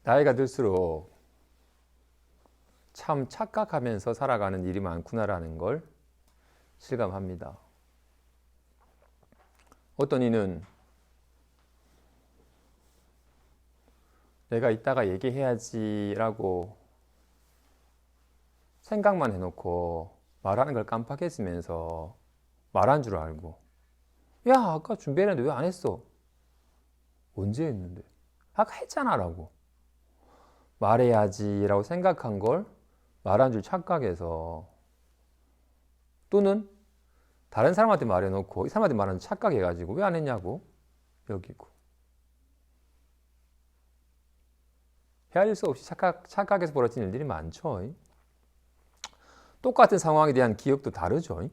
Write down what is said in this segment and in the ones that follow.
나이가 들수록 참 착각하면서 살아가는 일이 많구나라는 걸 실감합니다. 어떤 이는 내가 이따가 얘기해야지라고 생각만 해놓고 말하는 걸 깜빡했으면서 말한 줄 알고, 야 아까 준비했는데 왜 안 했어? 언제 했는데? 아까 했잖아 라고 말해야지 라고 생각한 걸 말한 줄 착각해서, 또는 다른 사람한테 말해놓고 이 사람한테 말하는 착각해가지고 왜 안 했냐고 여기고, 헤아릴 수 없이 착각해서 벌어지는 일들이 많죠. 똑같은 상황에 대한 기억도 다르죠.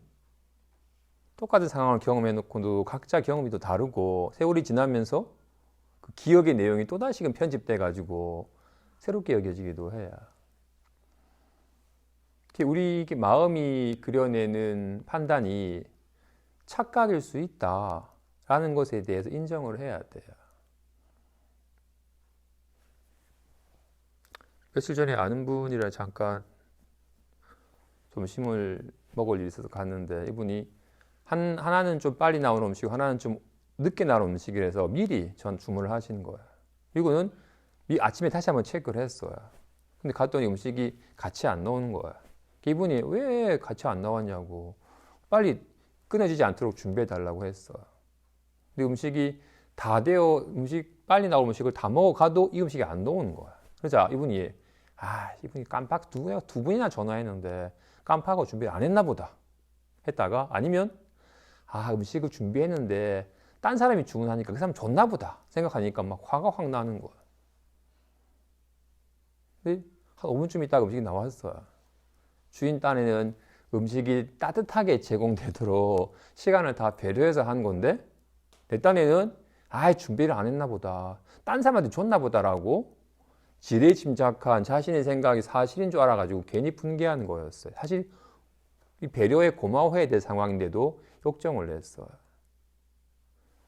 똑같은 상황을 경험해놓고도 각자 경험이 또 다르고, 세월이 지나면서 그 기억의 내용이 또다시금 편집돼가지고 새롭게 여겨지기도 해요. 우리 마음이 그려내는 판단이 착각일 수 있다라는 것에 대해서 인정을 해야 돼요. 며칠 전에 아는 분이랑 잠깐 점심을 먹을 일이 있어서 갔는데, 이분이 하나는 좀 빨리 나오는 음식, 하나는 좀 늦게 나오는 음식이라서 미리 전 주문을 하시는 거예요. 이거는 아침에 다시 한번 체크를 했어요. 근데 갔더니 음식이 같이 안 나오는 거예요. 이분이 왜 같이 안 나왔냐고, 빨리 끊어지지 않도록 준비해 달라고 했어요. 근데 음식이 다 되어 빨리 나올 음식을 다 먹어가도 이 음식이 안 나오는 거예요. 그래서 이분이 깜빡 두 분이나 전화했는데 깜빡하고 준비를 안 했나 보다 했다가, 아니면 음식을 준비했는데 딴 사람이 주문하니까 그 사람 줬나 보다 생각하니까 막 화가 확 나는 거예요. 근데 한 5분쯤 있다가 음식이 나왔어요. 주인 딴에는 음식이 따뜻하게 제공되도록 시간을 다 배려해서 한 건데, 내 딴에는 준비를 안 했나 보다, 딴 사람한테 줬나 보다라고 지레짐작한 자신의 생각이 사실인 줄 알아가지고 괜히 분개하는 거였어요. 사실 이 배려에 고마워해야 될 상황인데도 욕정을 냈어요.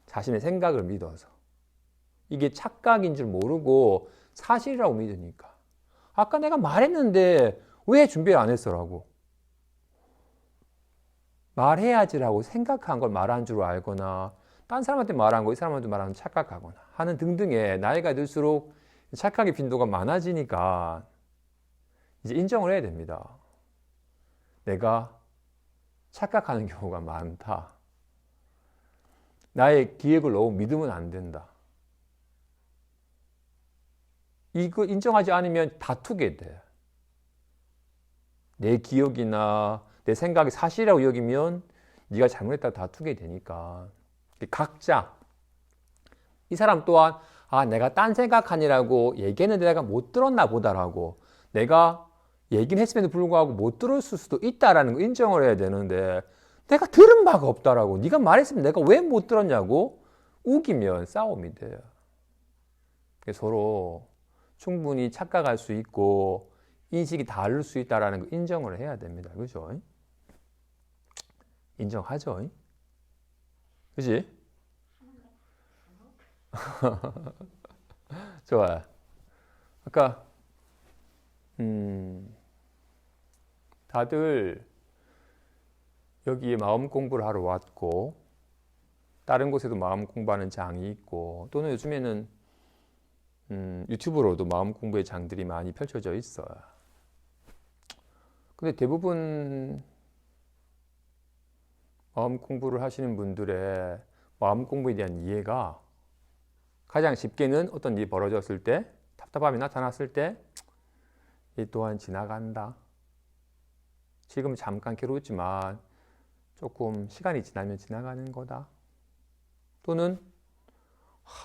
자신의 생각을 믿어서. 이게 착각인 줄 모르고 사실이라고 믿으니까. 아까 내가 말했는데 왜 준비를 안 했어라고. 말해야지라고 생각한 걸 말한 줄 알거나, 딴 사람한테 말한 거 이 사람한테 말하는 착각하거나 하는 등등의, 나이가 들수록 착각의 빈도가 많아지니까 이제 인정을 해야 됩니다. 내가 착각하는 경우가 많다. 나의 기억을 너무 믿으면 안 된다. 이거 인정하지 않으면 다투게 돼. 내 기억이나 내 생각이 사실이라고 여기면 네가 잘못했다고 다투게 되니까, 각자, 이 사람 또한 내가 딴 생각하니라고 얘기했는데 내가 못 들었나 보다라고, 내가 얘기는 했음에도 불구하고 못 들었을 수도 있다라는 거 인정을 해야 되는데, 내가 들은 바가 없다라고, 네가 말했으면 내가 왜 못 들었냐고 우기면 싸움이 돼요. 서로 충분히 착각할 수 있고 인식이 다를 수 있다라는 거 인정을 해야 됩니다. 그죠? 인정하죠? 그지? 좋아요. 아까 다들 여기에 마음 공부를 하러 왔고, 다른 곳에도 마음 공부하는 장이 있고, 또는 요즘에는 유튜브로도 마음 공부의 장들이 많이 펼쳐져 있어요. 근데 대부분 마음 공부를 하시는 분들의 마음 공부에 대한 이해가, 가장 쉽게는 어떤 일이 벌어졌을 때, 답답함이 나타났을 때, 이 또한 지나간다. 지금 잠깐 괴롭지만 조금 시간이 지나면 지나가는 거다. 또는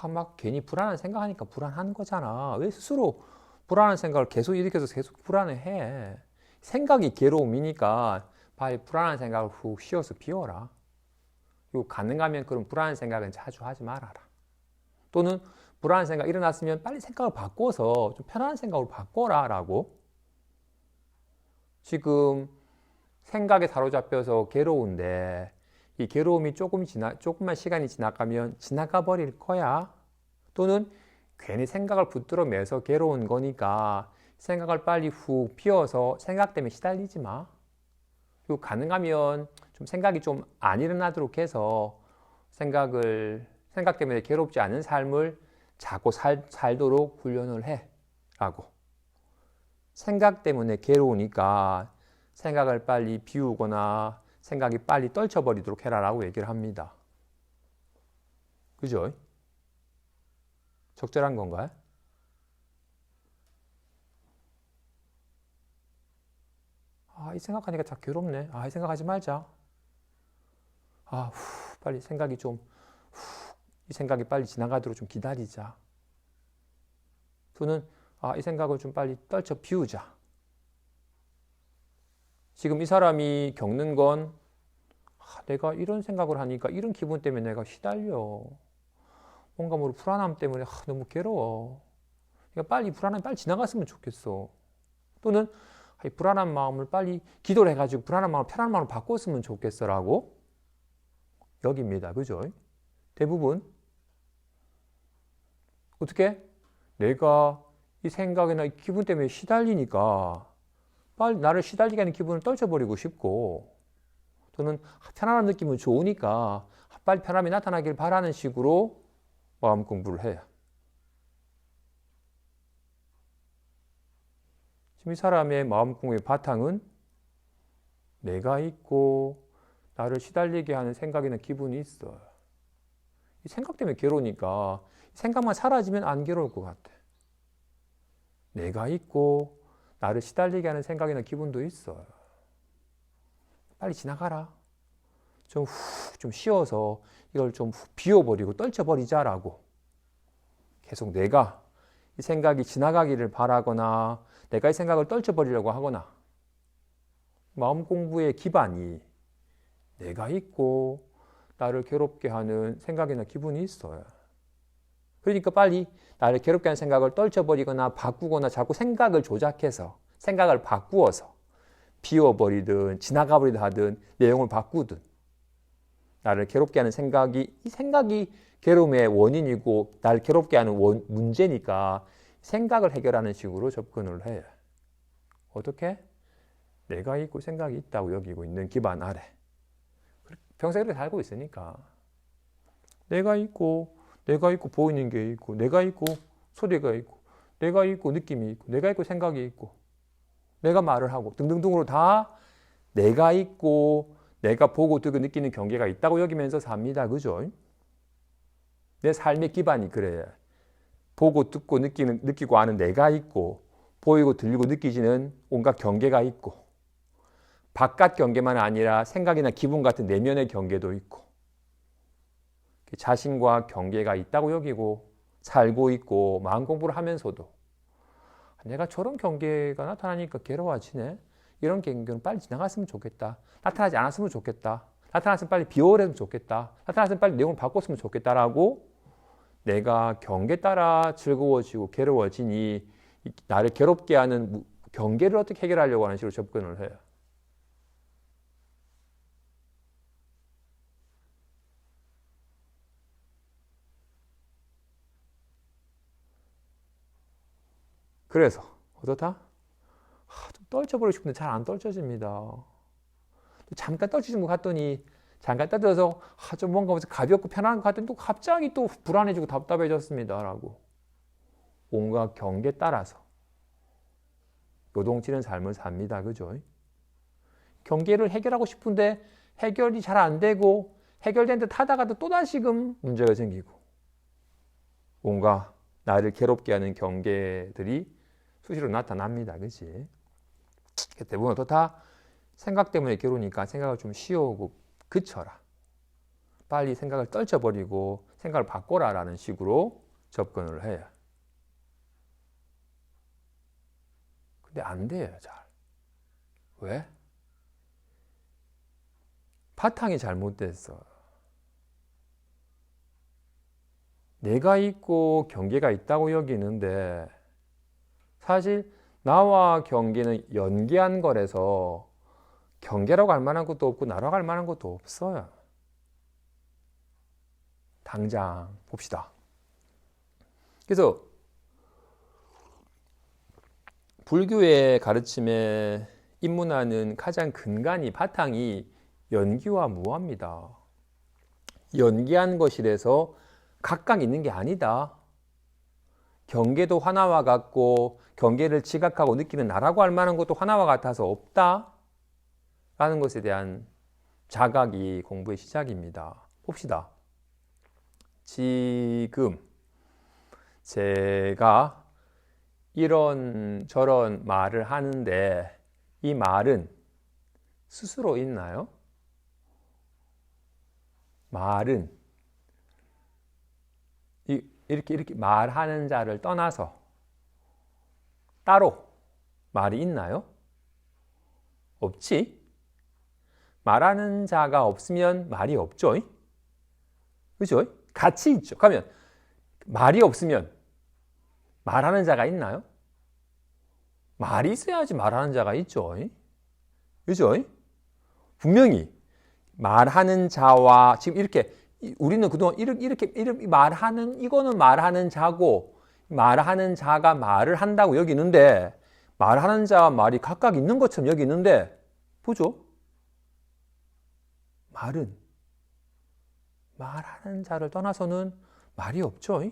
막 괜히 불안한 생각하니까 불안한 거잖아. 왜 스스로 불안한 생각을 계속 일으켜서 계속 불안해해. 생각이 괴로움이니까 불안한 생각을 훅 쉬어서 비워라. 그리고 가능하면 그런 불안한 생각은 자주 하지 말아라. 또는 불안한 생각 일어났으면 빨리 생각을 바꿔서 좀 편안한 생각으로 바꿔라 라고. 지금 생각에 사로잡혀서 괴로운데 이 괴로움이 조금만 시간이 지나가면 지나가 버릴 거야. 또는 괜히 생각을 붙들어 매서 괴로운 거니까 생각을 빨리 훅 비워서 생각 때문에 시달리지 마. 그리고 가능하면 좀 생각이 좀 안 일어나도록 해서 생각 때문에 괴롭지 않은 삶을 자꾸 살도록 훈련을 해. 라고. 생각 때문에 괴로우니까 생각을 빨리 비우거나 생각이 빨리 떨쳐버리도록 해라라고 얘기를 합니다. 그죠? 적절한 건가요? 이 생각하니까 다 괴롭네. 이 생각하지 말자. 빨리 생각이 이 생각이 빨리 지나가도록 좀 기다리자. 또는, 이 생각을 좀 빨리 떨쳐 비우자. 지금 이 사람이 겪는 건, 내가 이런 생각을 하니까 이런 기분 때문에 내가 시달려. 뭔가 불안함 때문에 너무 괴로워. 그러니까 빨리 불안함이 빨리 지나갔으면 좋겠어. 또는 이 불안한 마음을 빨리 기도를 해가지고 불안한 마음을 편안한 마음으로 바꿨으면 좋겠어라고 여깁니다. 그죠? 대부분 어떻게? 내가 이 생각이나 이 기분 때문에 시달리니까 빨리 나를 시달리게 하는 기분을 떨쳐버리고 싶고, 또는 편안한 느낌은 좋으니까 빨리 편함이 나타나길 바라는 식으로 마음 공부를 해요. 지금 이 사람의 마음 공부의 바탕은 내가 있고 나를 시달리게 하는 생각이나 기분이 있어요. 이 생각 때문에 괴로우니까 생각만 사라지면 안 괴로울 것 같아. 내가 있고 나를 시달리게 하는 생각이나 기분도 있어요. 빨리 지나가라. 좀 쉬어서 이걸 좀 비워버리고 떨쳐버리자라고. 계속 내가 이 생각이 지나가기를 바라거나 내가 이 생각을 떨쳐버리려고 하거나, 마음 공부의 기반이 내가 있고 나를 괴롭게 하는 생각이나 기분이 있어요. 그러니까 빨리 나를 괴롭게 하는 생각을 떨쳐버리거나 바꾸거나 자꾸 생각을 조작해서 생각을 바꾸어서 비워버리든 지나가버리든 하든 내용을 바꾸든, 나를 괴롭게 하는 이 생각이 괴로움의 원인이고 나를 괴롭게 하는 문제니까 생각을 해결하는 식으로 접근을 해요. 어떻게? 내가 있고 생각이 있다고 여기고 있는 기반 아래. 평생 이렇게 살고 있으니까. 내가 있고 보이는 게 있고, 내가 있고 소리가 있고, 내가 있고 느낌이 있고, 내가 있고 생각이 있고, 내가 말을 하고 등등등으로 다 내가 있고 내가 보고 듣고 느끼는 경계가 있다고 여기면서 삽니다. 그죠? 내 삶의 기반이 그래요. 보고 듣고 느끼고 아는 내가 있고, 보이고 들리고 느끼지는 온갖 경계가 있고, 바깥 경계만 아니라 생각이나 기분 같은 내면의 경계도 있고, 자신과 경계가 있다고 여기고 살고 있고, 마음 공부를 하면서도 내가 저런 경계가 나타나니까 괴로워지네. 이런 경계는 빨리 지나갔으면 좋겠다. 나타나지 않았으면 좋겠다. 나타났으면 빨리 비워버렸으면 좋겠다. 나타났으면 빨리 내용을 바꿨으면 좋겠다라고 내가 경계 따라 즐거워지고 괴로워지니 나를 괴롭게 하는 경계를 어떻게 해결하려고 하는 식으로 접근을 해요. 그래서 어떻다? 좀 떨쳐버리고 싶은데 잘 안 떨쳐집니다. 또 잠깐 떨쳐진 것 같더니 잠깐 떨어져서 좀 뭔가 가볍고 편안한 것 같더니 또 갑자기 또 불안해지고 답답해졌습니다. 라고. 온갖 경계에 따라서 요동치는 삶을 삽니다. 그죠? 경계를 해결하고 싶은데 해결이 잘 안 되고 해결된 듯 하다가도 또다시금 문제가 생기고, 온갖 나를 괴롭게 하는 경계들이 수시로 나타납니다. 그치? 대부분 다 생각 때문에 괴로우니까 생각을 좀 쉬어오고 그쳐라. 빨리 생각을 떨쳐버리고 생각을 바꿔라 라는 식으로 접근을 해요. 근데 안 돼요, 잘. 왜? 바탕이 잘못됐어. 내가 있고 경계가 있다고 여기는데 사실 나와 경계는 연계한 거라서 경계라고 할 만한 것도 없고 나라고 할 만한 것도 없어요. 당장 봅시다. 그래서 불교의 가르침에 입문하는 가장 근간이 바탕이 연기와 무아입니다. 연기한 것이라서 각각 있는 게 아니다. 경계도 하나와 같고 경계를 지각하고 느끼는 나라고 할 만한 것도 하나와 같아서 없다. 라는 것에 대한 자각이 공부의 시작입니다. 봅시다. 지금 제가 이런 저런 말을 하는데 이 말은 스스로 있나요? 말은 이렇게 말하는 자를 떠나서 따로 말이 있나요? 없지? 말하는 자가 없으면 말이 없죠? 그죠? 같이 있죠. 그러면 말이 없으면 말하는 자가 있나요? 말이 있어야지 말하는 자가 있죠. 그죠? 분명히 말하는 자와 지금 이렇게 우리는 그동안 이렇게 말하는 이거는 말하는 자고 말하는 자가 말을 한다고 여기는데 말하는 자와 말이 각각 있는 것처럼 여기는데 보죠? 말은 말하는 자를 떠나서는 말이 없죠.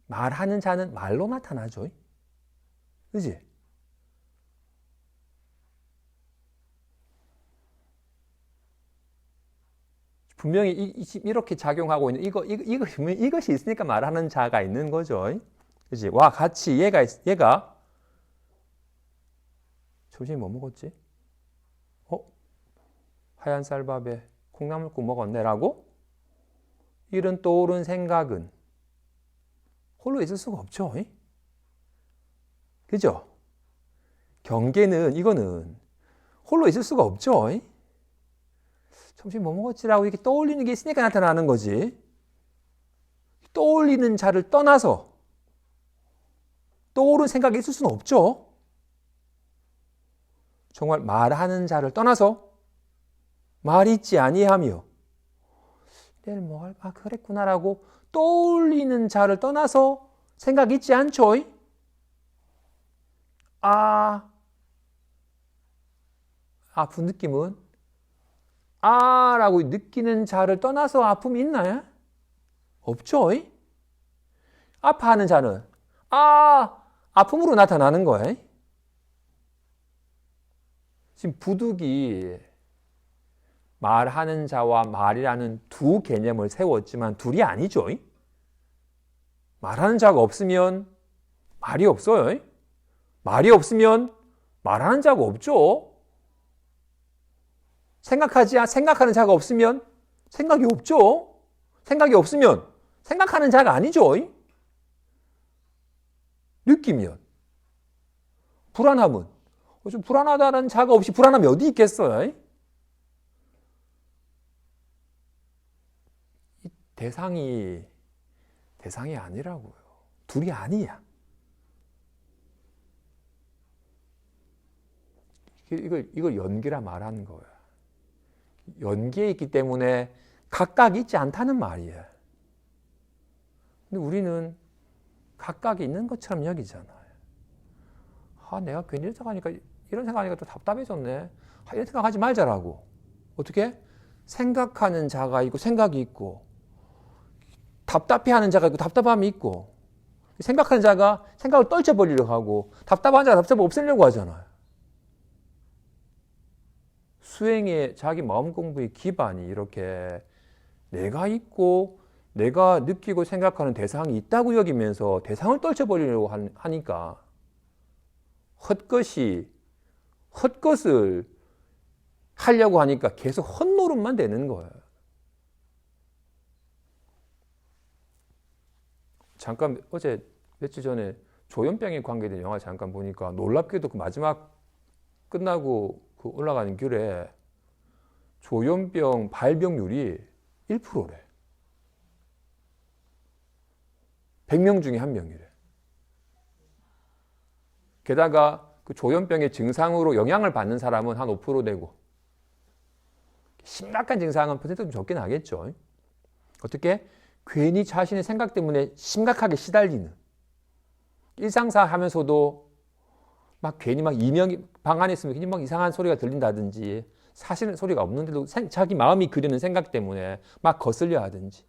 말하는 자는 말로 나타나죠. 그지? 분명히 이렇게 작용하고 있는 이것이 있으니까 말하는 자가 있는 거죠. 그지? 와 같이 얘가 점심에 뭐 먹었지? 하얀 쌀밥에 콩나물국 먹었네라고? 이런 떠오른 생각은 홀로 있을 수가 없죠. 그죠? 경계는 이거는 홀로 있을 수가 없죠. 점심 뭐 먹었지라고 이렇게 떠올리는 게 있으니까 나타나는 거지. 떠올리는 자를 떠나서 떠오른 생각이 있을 수는 없죠. 정말 말하는 자를 떠나서 말이 있지 아니하며 내일 뭐 할까 그랬구나라고 떠올리는 자를 떠나서 생각이 있지 않죠. 아픈 느낌은 라고 느끼는 자를 떠나서 아픔이 있나요? 없죠. 아파하는 자는 아픔으로 나타나는 거예요. 지금 부득이 말하는 자와 말이라는 두 개념을 세웠지만 둘이 아니죠. 말하는 자가 없으면 말이 없어요. 말이 없으면 말하는 자가 없죠. 생각하는 자가 없으면 생각이 없죠. 생각이 없으면 생각하는 자가 아니죠. 느끼면 불안함은 좀 불안하다는 자가 없이 불안함이 어디 있겠어요? 대상이 아니라고요. 둘이 아니야. 이걸 연기라 말하는 거예요. 연기에 있기 때문에 각각 있지 않다는 말이에요. 근데 우리는 각각이 있는 것처럼 여기잖아요. 내가 괜히 이런 생각하니까 또 답답해졌네. 이런 생각하지 말자라고. 어떻게? 생각하는 자가 있고 생각이 있고 답답해하는 자가 있고 답답함이 있고 생각하는 자가 생각을 떨쳐버리려고 하고 답답한 자가 답답함 없애려고 하잖아요. 수행의 자기 마음 공부의 기반이 이렇게 내가 있고 내가 느끼고 생각하는 대상이 있다고 여기면서 대상을 떨쳐버리려고 하니까 헛것을 하려고 하니까 계속 헛노릇만 되는 거예요. 잠깐 어제 며칠 전에 조현병에 관계된 영화 잠깐 보니까 놀랍게도 그 마지막 끝나고 그 올라가는 길에 조현병 발병률이 1%래. 100명 중에 1명이래. 게다가 그 조현병의 증상으로 영향을 받는 사람은 한 5% 되고 심각한 증상은 퍼센트 좀 적게 나겠죠. 어떻게? 괜히 자신의 생각 때문에 심각하게 시달리는 일상사 하면서도 막 괜히 막 방 안에 있으면 괜히 막 이상한 소리가 들린다든지 사실은 소리가 없는데도 자기 마음이 그리는 생각 때문에 막 거슬려 하든지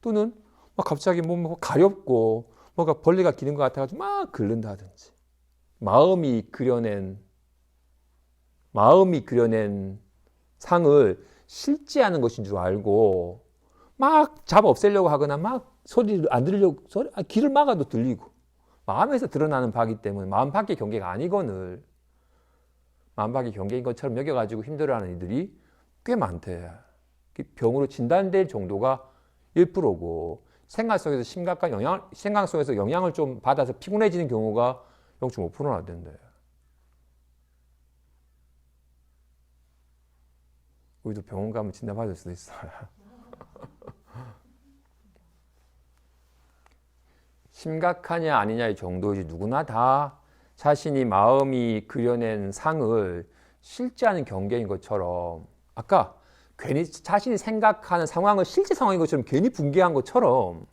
또는 막 갑자기 뭐 가렵고 뭐가 벌레가 기는 것 같아가지고 막 긁는다든지 마음이 그려낸 상을 실제하는 것인 줄 알고 막 잡아 없애려고 하거나 막 소리를 안 들으려고 귀를 막아도 들리고 마음에서 드러나는 바이기 때문에 마음 밖의 경계가 아니거늘 마음 밖의 경계인 것처럼 여겨가지고 힘들어하는 이들이 꽤 많대. 병으로 진단될 정도가 1%고 생각 속에서 영향을 좀 받아서 피곤해지는 경우가 0.5%나 된대. 우리도 병원 가면 진단받을 수도 있어요. 심각하냐 아니냐의 정도이지 누구나 다 자신이 마음이 그려낸 상을 실제하는 경계인 것처럼 아까 괜히 자신이 생각하는 상황을 실제 상황인 것처럼 괜히 붕괴한 것처럼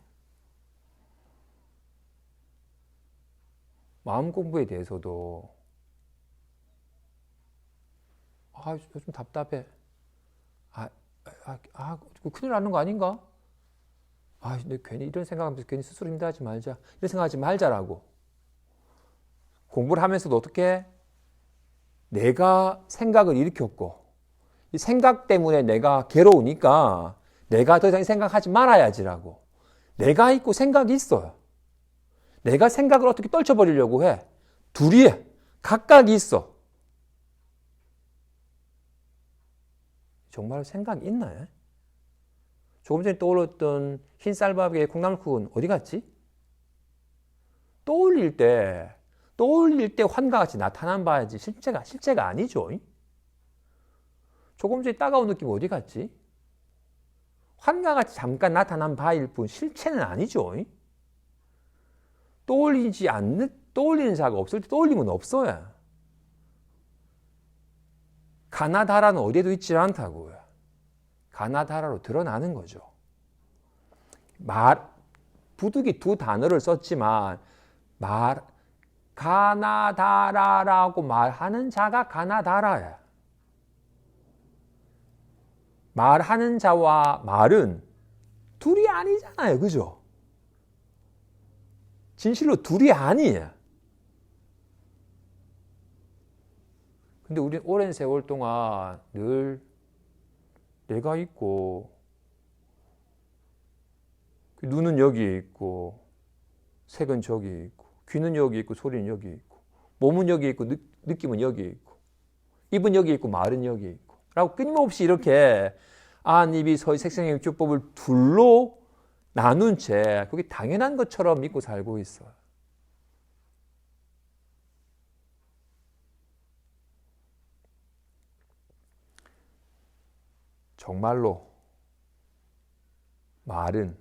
마음 공부에 대해서도 요즘 답답해. 큰일 나는 거 아닌가? 근데 괜히 이런 생각하면서 괜히 스스로 힘들어하지 말자. 이런 생각하지 말자라고. 공부를 하면서도 어떻게? 내가 생각을 일으켰고 이 생각 때문에 내가 괴로우니까 내가 더 이상 생각하지 말아야지라고. 내가 있고 생각이 있어요. 내가 생각을 어떻게 떨쳐버리려고 해. 둘이 각각이 있어. 정말 생각이 있나요? 조금 전에 떠올랐던 흰쌀밥에 콩나물국은 어디 갔지? 떠올릴 때 환과 같이 나타난 봐야지 실제가 아니죠. 조금 전에 따가운 느낌 어디 갔지? 환과 같이 잠깐 나타난 바일 뿐 실체는 아니죠. 떠올리는 자가 없을 때 떠올림은 없어요. 가나다라는 어디에도 있지 않다고요. 가나다라로 드러나는 거죠. 부득이 두 단어를 썼지만 가나다라라고 말하는 자가 가나다라야. 말하는 자와 말은 둘이 아니잖아요. 그죠? 진실로 둘이 아니에요. 근데 우린 오랜 세월 동안 늘 내가 있고 눈은 여기에 있고 색은 저기에 있고 귀는 여기 있고 소리는 여기 있고 몸은 여기 있고 느낌은 여기 있고 입은 여기 있고 말은 여기 있고 라고 끊임없이 이렇게 안, 입이, 서, 색생의 육조법을 둘로 나눈 채 그게 당연한 것처럼 믿고 살고 있어요. 정말로 말은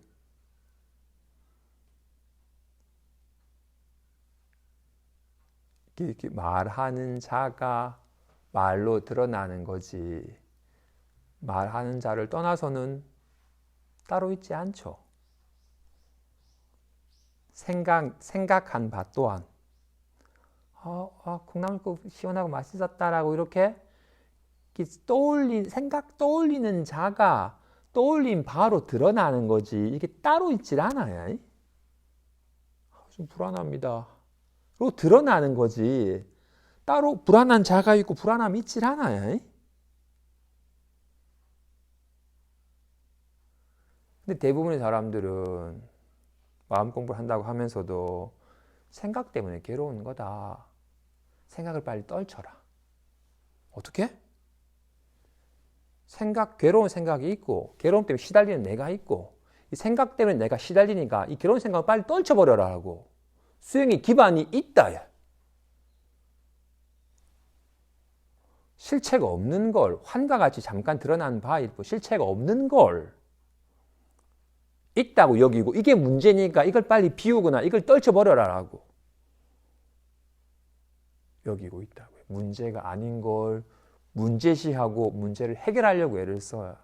이렇게 말하는 자가 말로 드러나는 거지 말하는 자를 떠나서는 따로 있지 않죠. 생각한 바 또한 콩나물국 시원하고 맛있었다라고 이렇게 떠올리는 자가 떠올린 바로 드러나는 거지 이게 따로 있질 않아요. 좀 불안합니다. 그리고 드러나는 거지 따로 불안한 자가 있고 불안함이 있질 않아요. 근데 대부분의 사람들은 마음 공부를 한다고 하면서도 생각 때문에 괴로운 거다. 생각을 빨리 떨쳐라. 어떻게? 괴로운 생각이 있고 괴로움 때문에 시달리는 내가 있고 이 생각 때문에 내가 시달리니까 이 괴로운 생각을 빨리 떨쳐버려라 하고 수행의 기반이 있다. 야. 실체가 없는 걸 환과 같이 잠깐 드러난 바일 뿐 실체가 없는 걸 있다고 여기고 이게 문제니까 이걸 빨리 비우거나 이걸 떨쳐버려라 라고 여기고 있다고요. 문제가 아닌 걸 문제시하고 문제를 해결하려고 애를 써요.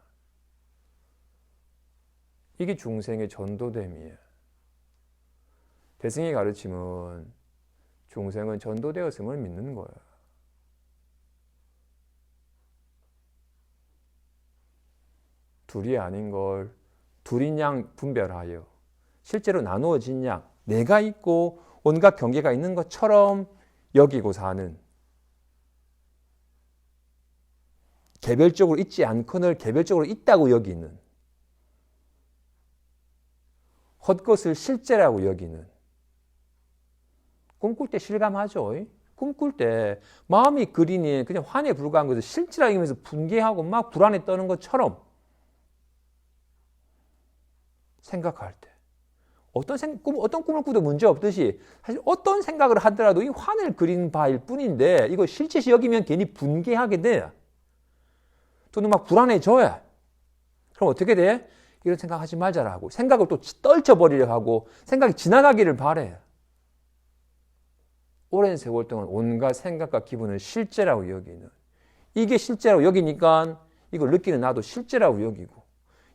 이게 중생의 전도됨이에요. 대승의 가르침은 중생은 전도되었음을 믿는 거예요. 둘이 아닌 걸 둘인 양 분별하여 실제로 나누어진 양, 내가 있고 온갖 경계가 있는 것처럼 여기고 사는, 개별적으로 있지 않거늘 개별적으로 있다고 여기는, 헛것을 실제라고 여기는. 꿈꿀 때 실감하죠. 꿈꿀 때 마음이 그리니 그냥 환에 불과한 것을 실제라고 여기면서 분개하고 막 불안에 떠는 것처럼 생각할 때 어떤 꿈을 꾸도 문제 없듯이 사실 어떤 생각을 하더라도 이 환을 그리는 바일 뿐인데 이거 실제시 여기면 괜히 분개하게 돼. 또는 막 불안해져요. 그럼 어떻게 돼? 이런 생각하지 말자라고 생각을 또 떨쳐버리려고 하고 생각이 지나가기를 바래. 오랜 세월 동안 온갖 생각과 기분을 실제라고 여기는, 이게 실제라고 여기니까 이걸 느끼는 나도 실제라고 여기고,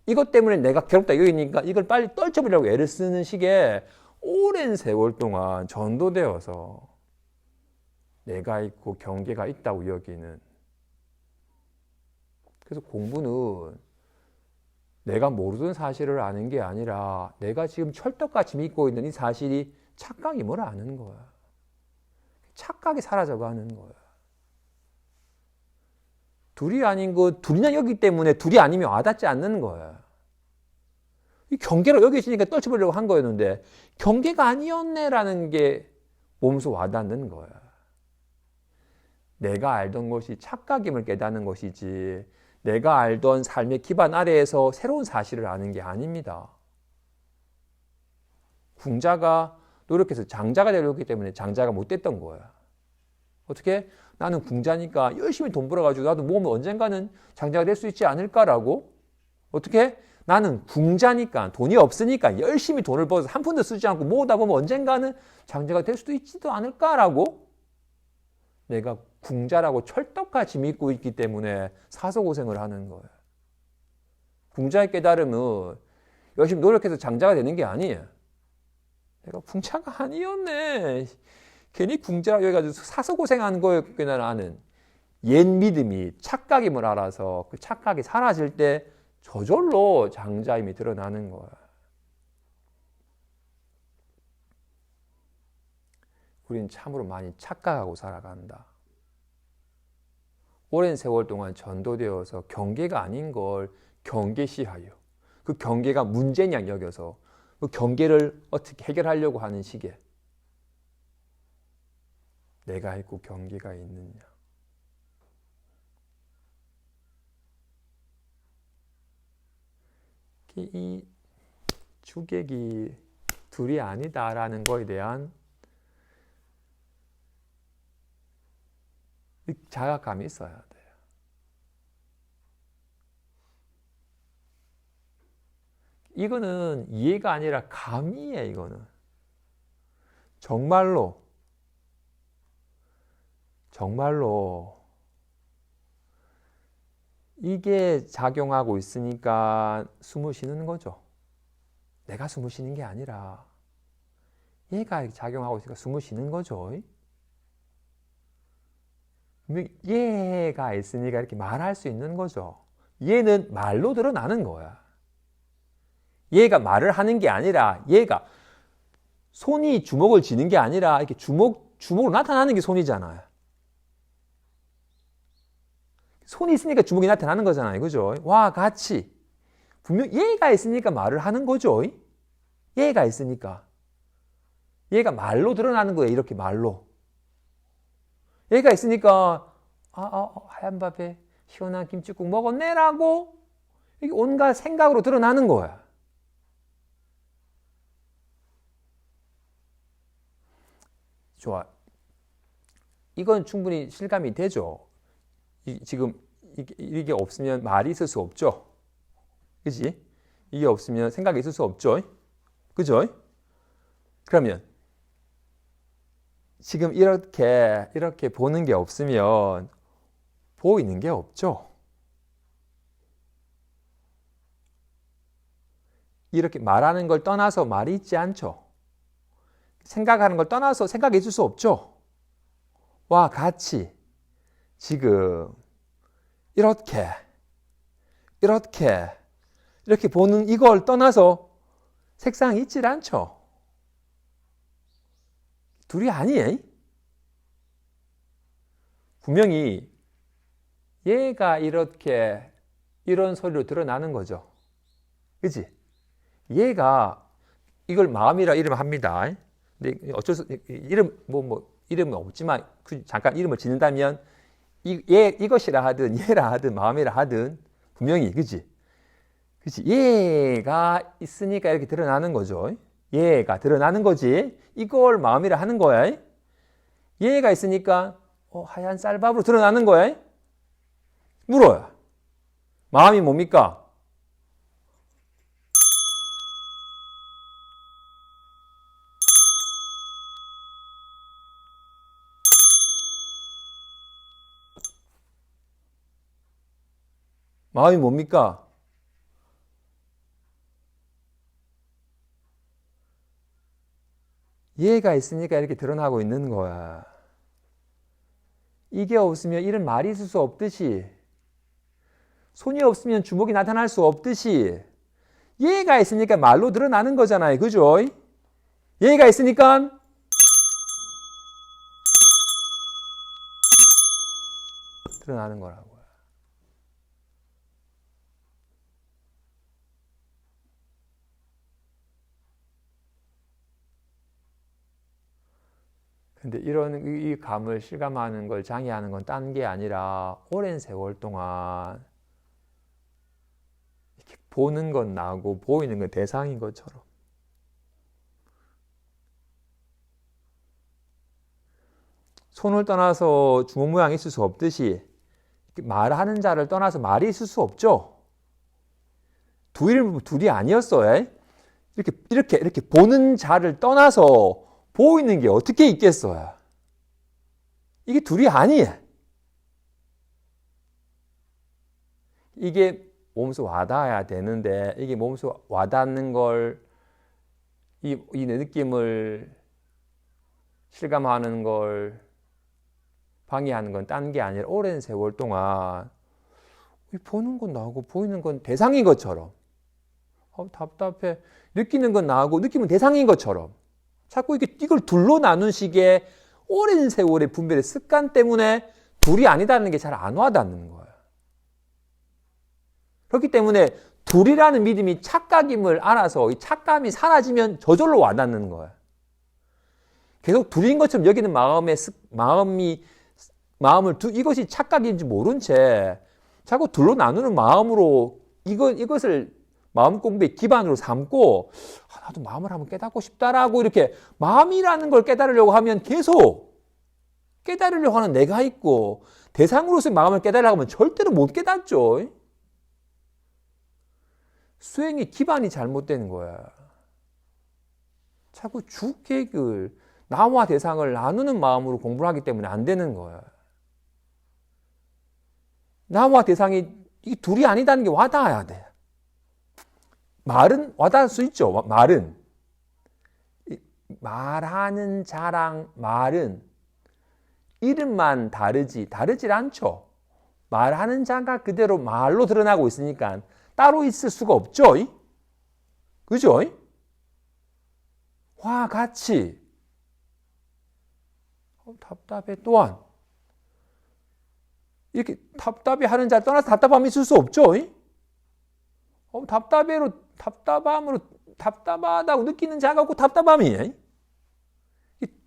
이것 때문에 내가 괴롭다 여기니까 이걸 빨리 떨쳐버리려고 애를 쓰는 식의 오랜 세월 동안 전도되어서 내가 있고 경계가 있다고 여기는. 그래서 공부는 내가 모르던 사실을 아는 게 아니라 내가 지금 철떡같이 믿고 있는 이 사실이 착각임을 아는 거야. 착각이 사라져가는 거야. 둘이 아닌 거 둘이나 여기 때문에 둘이 아니면 와닿지 않는 거야. 이 경계로 여기 있으니까 떨쳐버리려고 한 거였는데 경계가 아니었네라는 게 몸소 와닿는 거야. 내가 알던 것이 착각임을 깨닫는 것이지 내가 알던 삶의 기반 아래에서 새로운 사실을 아는 게 아닙니다. 궁자가 노력해서 장자가 되려고 했기 때문에 장자가 못 됐던 거야. 어떻게? 나는 궁자니까 열심히 돈 벌어가지고 나도 모으면 언젠가는 장자가 될 수 있지 않을까라고? 어떻게? 나는 궁자니까 돈이 없으니까 열심히 돈을 벌어서 한 푼도 쓰지 않고 모으다 보면 언젠가는 장자가 될 수도 있지도 않을까라고? 내가 궁자라고 철떡같이 믿고 있기 때문에 사소고생을 하는 거야. 궁자의 깨달음은 열심히 노력해서 장자가 되는 게 아니에요. 내가 궁자가 아니었네. 괜히 궁자라고 해가지고 사소고생하는 거였구나 라는 옛 믿음이 착각임을 알아서 그 착각이 사라질 때 저절로 장자임이 드러나는 거야. 우리는 참으로 많이 착각하고 살아간다. 오랜 세월 동안 전도되어서 경계가 아닌 걸 경계시하여 그 경계가 문제냐 여겨서 그 경계를 어떻게 해결하려고 하는 시기에 내가 있고 경계가 있느냐. 이 주객이 둘이 아니다라는 거에 대한 자각감이 있어야 돼요. 이거는 이해가 아니라 감이에요. 이거는 정말로 이게 작용하고 있으니까 숨을 쉬는 거죠. 내가 숨을 쉬는 게 아니라 얘가 작용하고 있으니까 숨을 쉬는 거죠. 얘가 있으니까 이렇게 말할 수 있는 거죠. 얘는 말로 드러나는 거야. 얘가 말을 하는 게 아니라 얘가 손이 주먹을 쥐는 게 아니라 이렇게 주먹으로 나타나는 게 손이잖아요. 손이 있으니까 주먹이 나타나는 거잖아요. 그죠? 와 같이 분명 얘가 있으니까 말을 하는 거죠. 얘가 있으니까 얘가 말로 드러나는 거예요. 이렇게 말로 얘가 있으니까 하얀 밥에 시원한 김치국 먹었네라고 이게 온갖 생각으로 드러나는 거야. 좋아. 이건 충분히 실감이 되죠. 지금 이게 없으면 말이 있을 수 없죠. 그지? 이게 없으면 생각이 있을 수 없죠. 그죠? 그러면 지금 이렇게 보는 게 없으면 보이는 게 없죠. 이렇게 말하는 걸 떠나서 말이 있지 않죠. 생각하는 걸 떠나서 생각해 줄 수 없죠. 와 같이 지금 이렇게 이렇게 보는 이걸 떠나서 색상이 있질 않죠. 둘이 아니에요. 분명히 얘가 이렇게 이런 소리로 드러나는 거죠. 그치? 얘가 이걸 마음이라 이름을 합니다. 근데 어쩔 수 이름은 없지만 잠깐 이름을 짓는다면 이것이라 하든 얘라 하든 마음이라 하든 분명히 그치? 얘가 있으니까 이렇게 드러나는 거죠. 얘가 드러나는 거지. 이걸 마음이라 하는 거야. 얘가 있으니까 하얀 쌀밥으로 드러나는 거야. 물어요. 마음이 뭡니까? 마음이 뭡니까? 얘가 있으니까 이렇게 드러나고 있는 거야. 이게 없으면 이런 말이 있을 수 없듯이, 손이 없으면 주먹이 나타날 수 없듯이, 얘가 있으니까 말로 드러나는 거잖아요. 그죠? 얘가 있으니까 드러나는 거라고요. 근데 이 감을 실감하는 걸 장애하는 건 딴 게 아니라 오랜 세월 동안 이렇게 보는 건 나고 보이는 건 대상인 것처럼 손을 떠나서 주먹 모양이 있을 수 없듯이 말하는 자를 떠나서 말이 있을 수 없죠. 둘이 아니었어요. 이렇게 보는 자를 떠나서 보이는 게 어떻게 있겠어요? 이게 둘이 아니에요. 이게 몸소 와닿아야 되는데 이게 몸소 와닿는 걸 이 느낌을 실감하는 걸 방해하는 건 딴 게 아니라 오랜 세월 동안 보는 건 나하고 보이는 건 대상인 것처럼 답답해 느끼는 건 나하고 느끼면 대상인 것처럼 자꾸 이걸 둘로 나눈 식의 오랜 세월의 분별의 습관 때문에 둘이 아니다는 게 잘 안 와닿는 거예요. 그렇기 때문에 둘이라는 믿음이 착각임을 알아서 이 착감이 사라지면 저절로 와닿는 거예요. 계속 둘인 것처럼 여기는 마음을 이것이 착각인지 모른 채 자꾸 둘로 나누는 마음으로 이것을 마음 공부의 기반으로 삼고 나도 마음을 한번 깨닫고 싶다라고 이렇게 마음이라는 걸 깨달으려고 하면 계속 깨달으려고 하는 내가 있고 대상으로서의 마음을 깨달으려고 하면 절대로 못 깨닫죠. 수행의 기반이 잘못되는 거야. 자꾸 주객을 나와 대상을 나누는 마음으로 공부를 하기 때문에 안 되는 거야. 나와 대상이 이 둘이 아니다는 게 와닿아야 돼. 말은 와닿을 수 있죠. 말하는 자랑 말은 이름만 다르지 않죠. 말하는 자가 그대로 말로 드러나고 있으니까 따로 있을 수가 없죠. 그죠? 와 같이 답답해 또한 이렇게 답답해 하는 자를 떠나서 답답함이 있을 수 없죠. 답답하다고 느끼는 자가 없고 답답함이에요.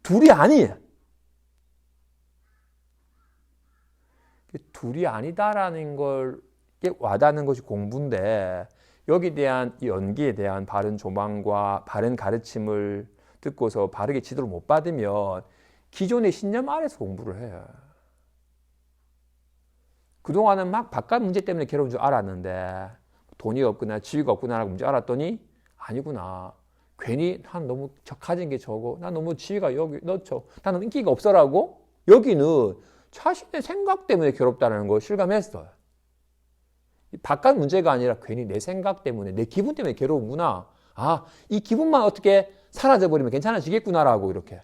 둘이 아니에요. 둘이 아니다라는 걸 와닿는 것이 공부인데 여기에 대한 연기에 대한 바른 조망과 바른 가르침을 듣고서 바르게 지도를 못 받으면 기존의 신념 아래서 공부를 해요. 그동안은 막 바깥 문제 때문에 괴로운 줄 알았는데 돈이 없구나 지위가 없구나라고 문제 알았더니 아니구나. 괜히 난 너무 가진 게 적어. 난 너무 지위가 여기 넣죠. 나는 인기가 없어라고 여기는 자신의 생각 때문에 괴롭다는 걸 실감했어요. 바깥 문제가 아니라 괜히 내 생각 때문에 내 기분 때문에 괴로운구나. 이 기분만 어떻게 사라져버리면 괜찮아지겠구나라고 이렇게.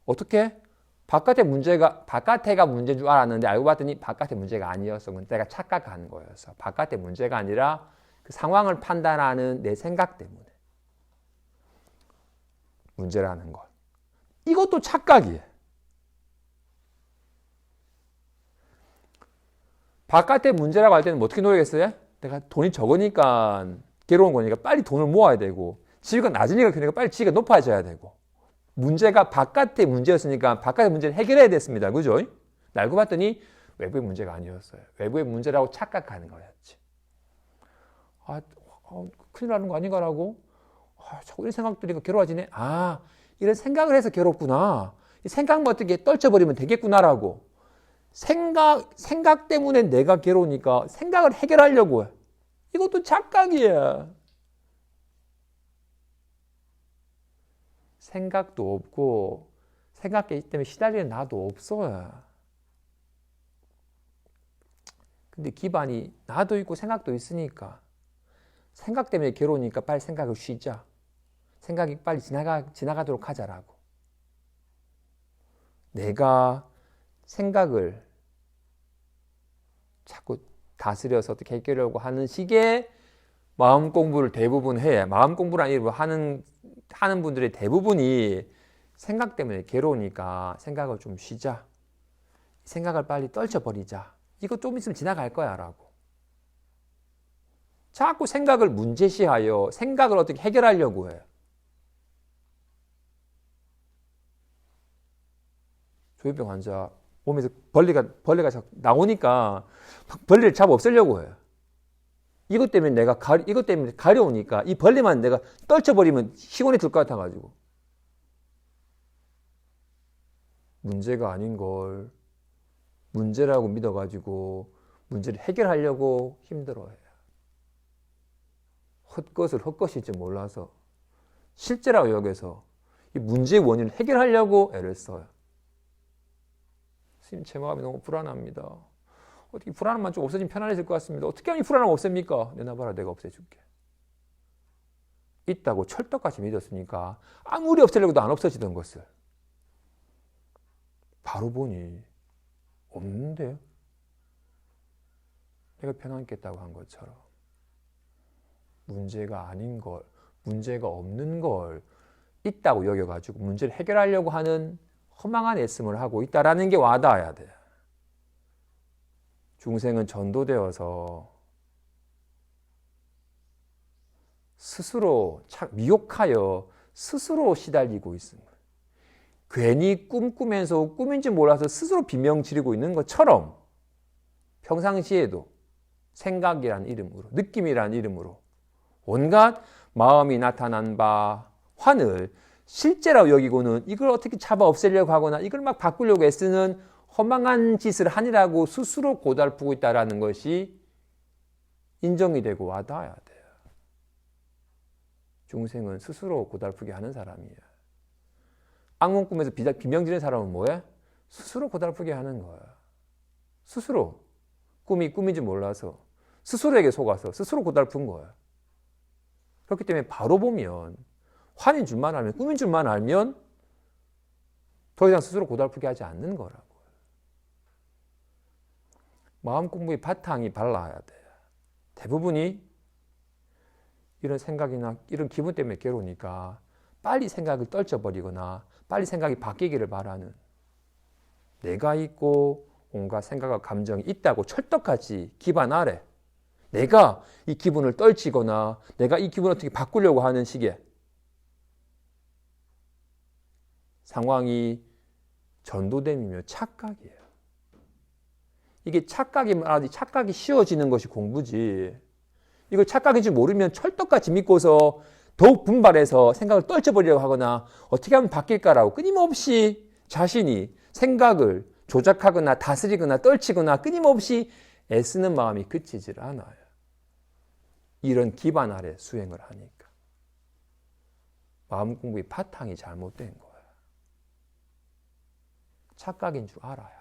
어떻게? 바깥에가 문제인 줄 알았는데 알고 봤더니 바깥의 문제가 아니었어. 내가 착각한 거였어. 바깥의 문제가 아니라 그 상황을 판단하는 내 생각 때문에 문제라는 것. 이것도 착각이에요. 바깥의 문제라고 할 때는 뭐 어떻게 노리겠어요? 내가 돈이 적으니까 괴로운 거니까 빨리 돈을 모아야 되고, 지위가 낮으니까 그러니까 빨리 지위가 높아져야 되고, 문제가 바깥의 문제였으니까 바깥의 문제를 해결해야 됐습니다. 그죠? 알고 봤더니 외부의 문제가 아니었어요. 외부의 문제라고 착각하는 거였지. 큰일 나는 거 아닌가라고? 자꾸 이런 생각들이 괴로워지네. 이런 생각을 해서 괴롭구나. 이 생각만 어떻게 떨쳐버리면 되겠구나라고. 생각 때문에 내가 괴로우니까 생각을 해결하려고 해. 이것도 착각이야. 생각도 없고 생각 때문에 시달리는 나도 없어요. 근데 기반이 나도 있고 생각도 있으니까 생각 때문에 괴로우니까 빨리 생각을 쉬자. 생각이 빨리 지나가도록 하자라고. 내가 생각을 자꾸 다스려서 어떻게 해결하려고 하는 식의 마음 공부를 대부분 해. 마음 공부를 아니고 하는 분들의 대부분이 생각 때문에 괴로우니까 생각을 좀 쉬자. 생각을 빨리 떨쳐버리자. 이거 좀 있으면 지나갈 거야 라고. 자꾸 생각을 문제시하여 생각을 어떻게 해결하려고 해. 조현병 환자 몸에서 벌레가 자꾸 나오니까 벌레를 잡아 없애려고 해. 이것 때문에 이것 때문에 가려우니까 이 벌레만 내가 떨쳐버리면 시원히 들 것 같아가지고. 문제가 아닌 걸 문제라고 믿어가지고 문제를 해결하려고 힘들어해요. 헛것을 헛것일 줄 몰라서 실제라고 여겨서 이 문제의 원인을 해결하려고 애를 써요. 선생님, 제 마음이 너무 불안합니다. 어떻게 불안함만 좀 없어지면 편안해질 것 같습니다. 어떻게 하면 이 불안함 없앱니까? 내놔봐라, 내가 없애줄게. 있다고 철떡같이 믿었으니까 아무리 없애려고 해도 안 없어지던 것을 바로 보니 없는데요. 내가 편안했겠다고 한 것처럼 문제가 아닌 걸, 문제가 없는 걸 있다고 여겨가지고 문제를 해결하려고 하는 허망한 애씀을 하고 있다라는 게 와닿아야 돼요. 중생은 전도되어서 스스로 미혹하여 스스로 시달리고 있습니다. 괜히 꿈꾸면서 꿈인지 몰라서 스스로 비명 지르고 있는 것처럼 평상시에도 생각이란 이름으로, 느낌이란 이름으로 온갖 마음이 나타난 바 환을 실제라고 여기고는 이걸 어떻게 잡아 없애려고 하거나 이걸 막 바꾸려고 애쓰는 허망한 짓을 하니라고 스스로 고달프고 있다는 것이 인정이 되고 와닿아야 돼요. 중생은 스스로 고달프게 하는 사람이에요. 악몽 꿈에서 비명 지르는 사람은 뭐해? 스스로 고달프게 하는 거야. 스스로. 꿈이 꿈인지 몰라서 스스로에게 속아서 스스로 고달픈 거야. 그렇기 때문에 바로 보면 환인 줄만 알면, 꿈인 줄만 알면 더 이상 스스로 고달프게 하지 않는 거라고. 마음 공부의 바탕이 발라야 돼요. 대부분이 이런 생각이나 이런 기분 때문에 괴로우니까 빨리 생각을 떨쳐버리거나 빨리 생각이 바뀌기를 바라는, 내가 있고 온갖 생각과 감정이 있다고 철떡같이 기반 아래 내가 이 기분을 떨치거나 내가 이 기분을 어떻게 바꾸려고 하는 식의 상황이 전도됨이며 착각이에요. 이게 착각이 말하지 착각이 쉬워지는 것이 공부지. 이걸 착각인지 모르면 철떡같이 믿고서 더욱 분발해서 생각을 떨쳐버리려고 하거나 어떻게 하면 바뀔까라고 끊임없이 자신이 생각을 조작하거나 다스리거나 떨치거나 끊임없이 애쓰는 마음이 그치질 않아요. 이런 기반 아래 수행을 하니까. 마음 공부의 바탕이 잘못된 거예요. 착각인 줄 알아요.